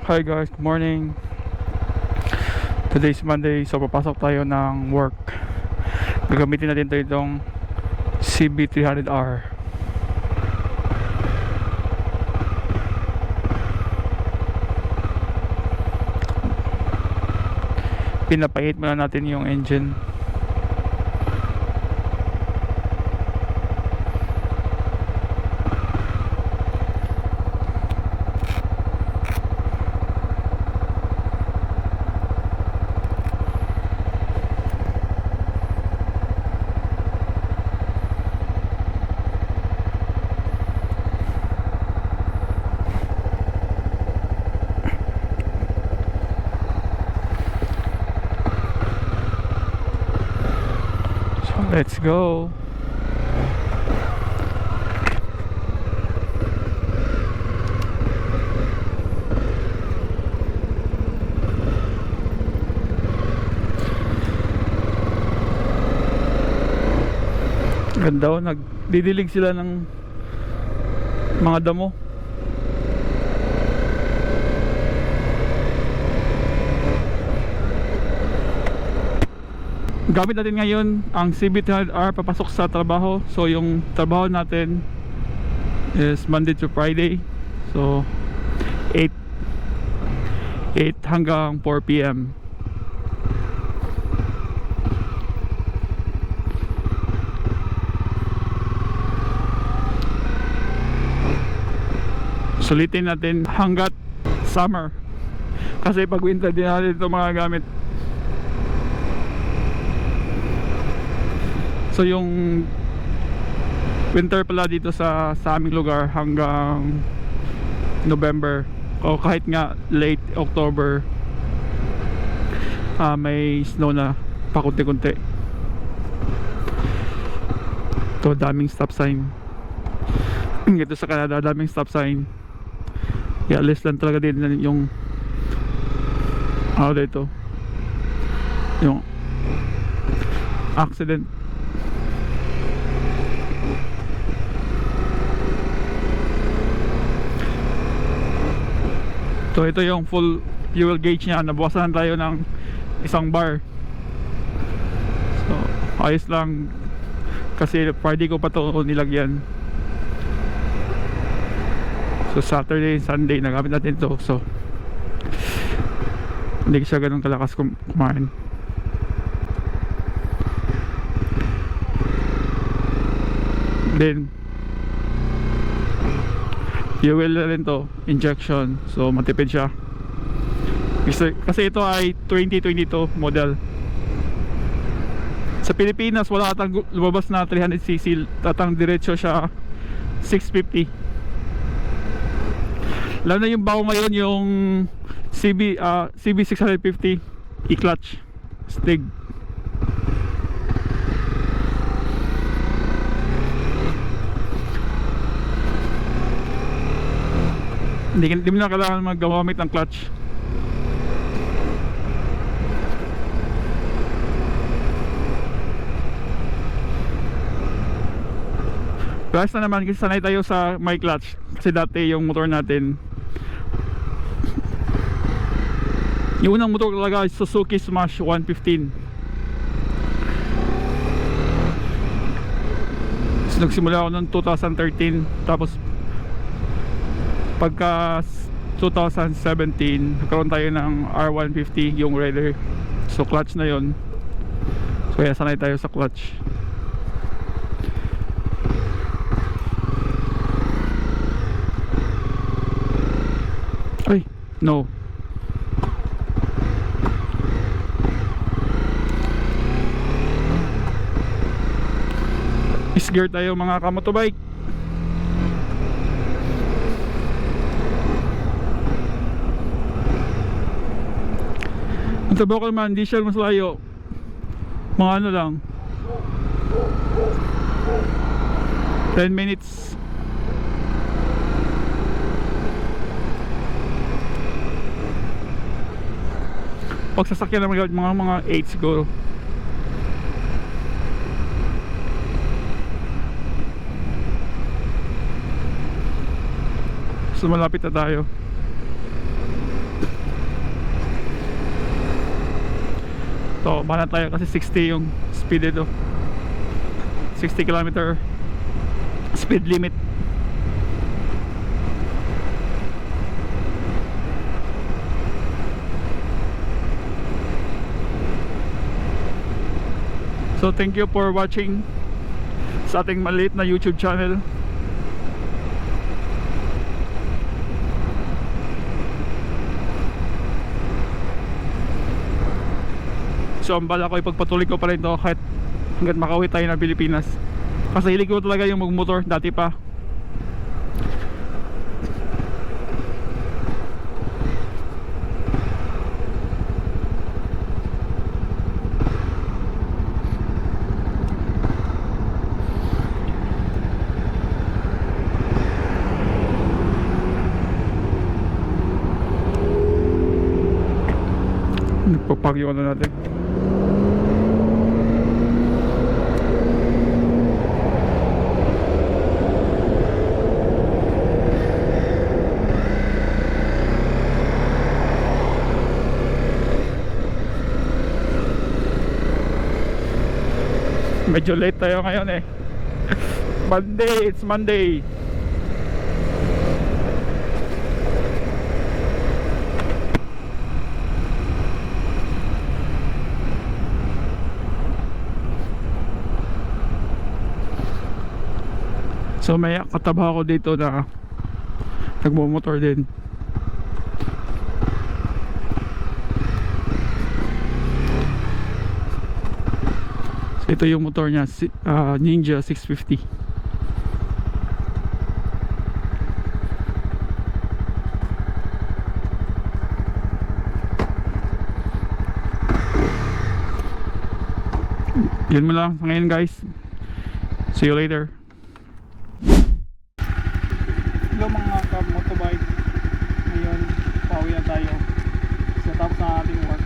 Hi guys, good morning. Today's Monday, so papasok tayo ng work. Gagamitin natin ito itong CB300R. Pinapahit muna natin yung engine. Let's go. Ganda oh, nagdidilig sila ng mga damo. Gamit natin ngayon ang CB300R papasok sa trabaho. So yung trabaho natin is Monday to Friday. So 8 hanggang 4 PM. Sulitin natin hanggat summer. Kasi pag winter din natin ito mga gamit. So yung winter pala dito sa aming lugar hanggang November o kahit nga late October, may snow na pakunti-kunti. Ito daming stop sign. Ito sa Canada daming stop sign. Yeah, less lang talaga din yung dito yung accident. So ito yung full fuel gauge niya. Nabawasan tayo ng isang bar. So ayos lang. Kasi Friday ko pa to nilagyan. So Saturday, Sunday nagamit natin to. So hindi siya ganun kalakas kumain. Then fuel na rin to, injection. So matipid siya. Kasi ito ay 2022 model. Sa Pilipinas wala atang lumabas na 300cc. Tatang diretso siya 650. Lalo na yung bago ngayon yung CB650 e-clutch Stig. Hindi mo na kailangan maggamit ng clutch. Plus na naman kasi sanay tayo sa may clutch. Kasi dati yung motor natin, yung unang motor talaga Suzuki Smash 115. So, nagsimula ako noong 2013. Tapos pagka 2017 nagkaroon tayo ng R150 yung Raider. So clutch na yon. So kaya sanay tayo sa clutch. Ay, no. Is-gear tayo mga kamotobike. Ang trabaho ko naman, hindi siya mas layo. Mga ano lang 10 minutes. Pag sasakyan naman mga 8 siguro. So malapit na tayo. So bala tayo kasi 60 yung speed dito, 60 kilometer speed limit. So thank you for watching sa ating maliit na YouTube channel. So ang bala ko ipagpatuloy ko pa rin to kahit hanggat makauwi tayo ng Pilipinas. Kasi hilig ko talaga yung magmotor dati pa. Nagpapag yung ano natin. Medyo late tayo ngayon eh. Monday, it's Monday. So may katabaho ko dito na nagmumotor din. So ito yung motor niya, Ninja 650. Yun mo lang ngayon guys. See you later. Hello mga ka-motobike. Ngayon, pauwi na tayo. So tapos na ating work.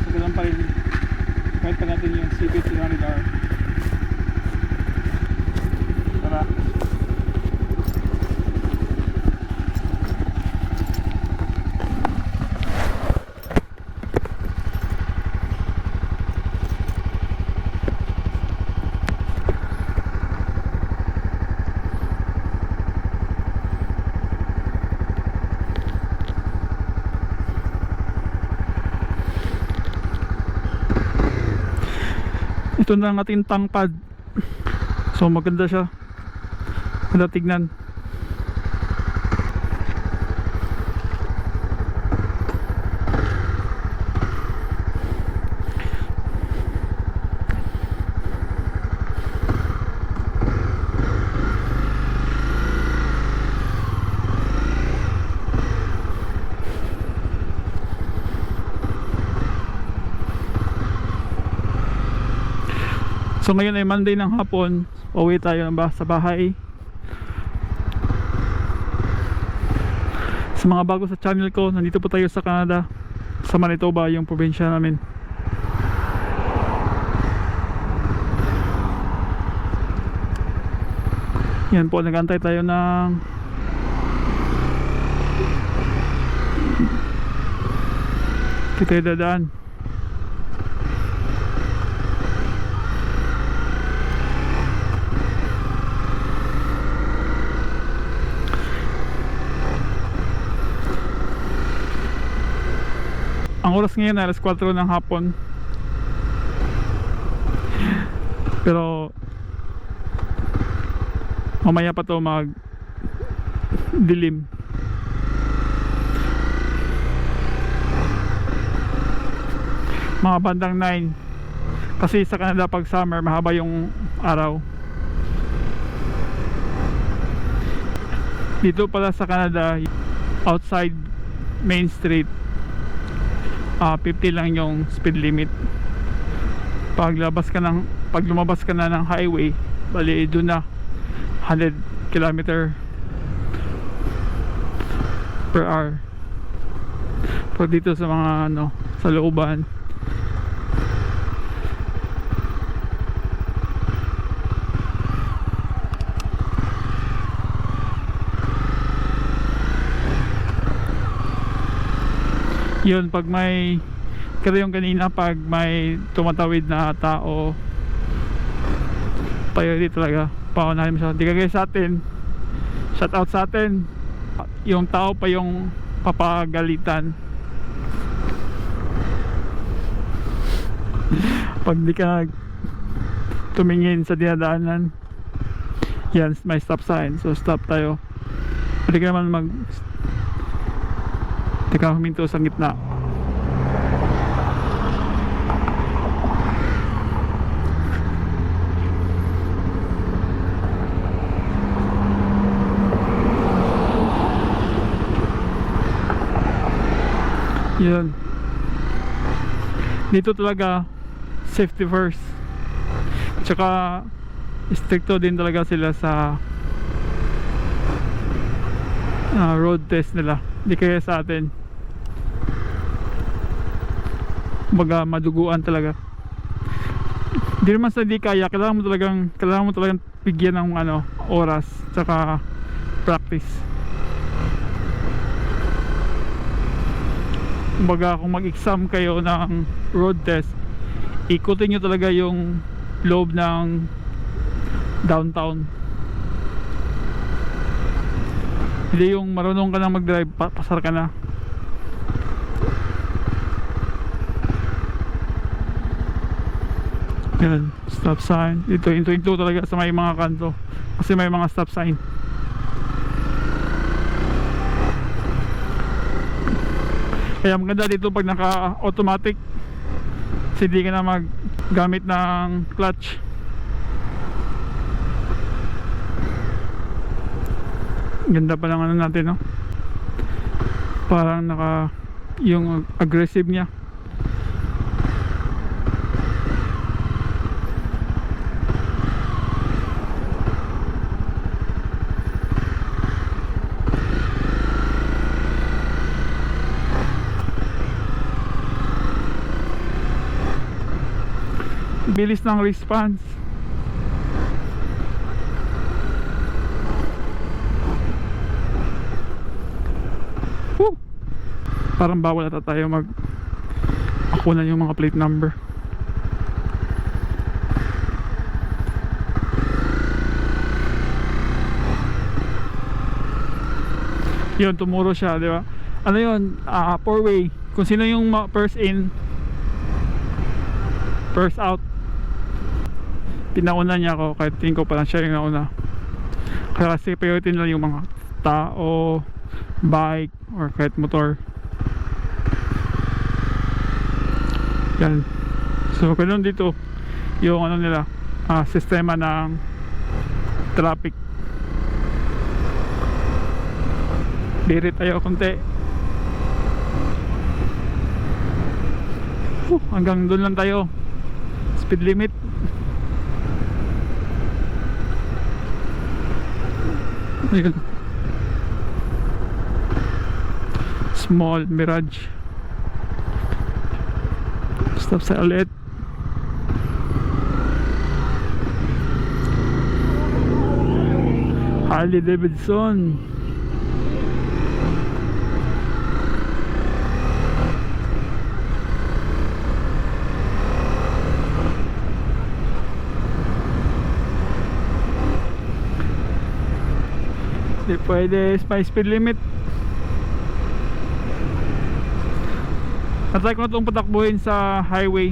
So ganun pa rin, kahit pa natin yung CB300R. Tara. Ito na ang ating tank pad. So maganda siya, maganda tignan. So ngayon ay Monday ng hapon, uwi tayo sa bahay. Sa mga bago sa channel ko, nandito po tayo sa Canada, sa Manitoba, yung probinsya namin. Yan po, nagantay tayo ng kita dadaan. Ang oras ngayon ay alas 4 ng hapon. Pero mamaya pa to mag dilim. Mga bandang 9. Kasi sa Canada pag summer mahaba yung araw. Dito pala sa Canada, outside Main Street, 50 lang yung speed limit. Pag lumabas ka na ng highway, bali doon na 100 km per hour. Pag dito sa mga sa looban, yun, pag may Pero yung kanina pag may tumatawid na tao, priority talaga, paunahin mo siya. Di kagaya sa atin, shout out sa atin, yung tao pa yung papagalitan pag di ka tumingin sa dinadaanan. Yan, may stop sign, so stop tayo. Pwede ka naman huminto sa gitna. Yun, dito talaga safety first, tsaka stricto din talaga sila sa road test nila. Di kaya sa atin, baga maduguan talaga. Di naman sa di kaya, kailangan mo talagang bigyan ng oras tsaka practice. Baga kung mag-exam kayo ng road test, ikutin nyo talaga yung loob ng downtown. Hindi yung marunong ka na mag-drive, pasar ka na. Yan, stop sign. Dito, into talaga sa may mga kanto, kasi may mga stop sign. Kaya maganda dito pag naka-automatic, hindi ka na maggamit ng clutch. Ganda pa lang natin, no? Parang yung aggressive niya. Bilis ng response. Parang bawal ata tayo akunan yung mga plate number. Yun, tumuro siya, di ba? Ano yun? 4-way. Kung sino yung first in, first out. Pinauna niya ako, kahit tingin ko pa lang siya yung nauna. Kasi priority nila yung mga tao, bike, or kahit motor. Yan. So ganun dito yung nila, sistema ng traffic. Birit tayo konti. Hanggang doon lang tayo. Speed limit. Ayan. Small Mirage. Stop sa ulit. Harley Davidson. Hindi pwede may speed limit. Natry ko na itong patakbuhin sa highway,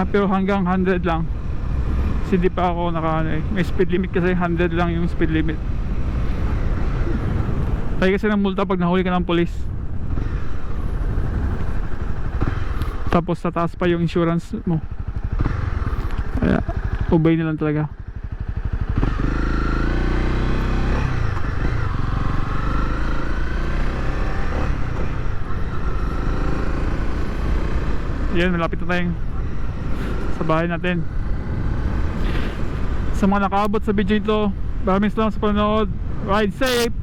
pero hanggang 100 lang. Kasi di pa ako may speed limit kasi 100 lang yung speed limit. Tayo kasi ng multa pag nahuli ka ng polis. Tapos sa taas pa yung insurance mo. Kaya obey na lang talaga. Yan, malapit na tayong sa bahay natin. Sa mga nakaabot sa video ito, maraming salamat sa panonood. Ride safe!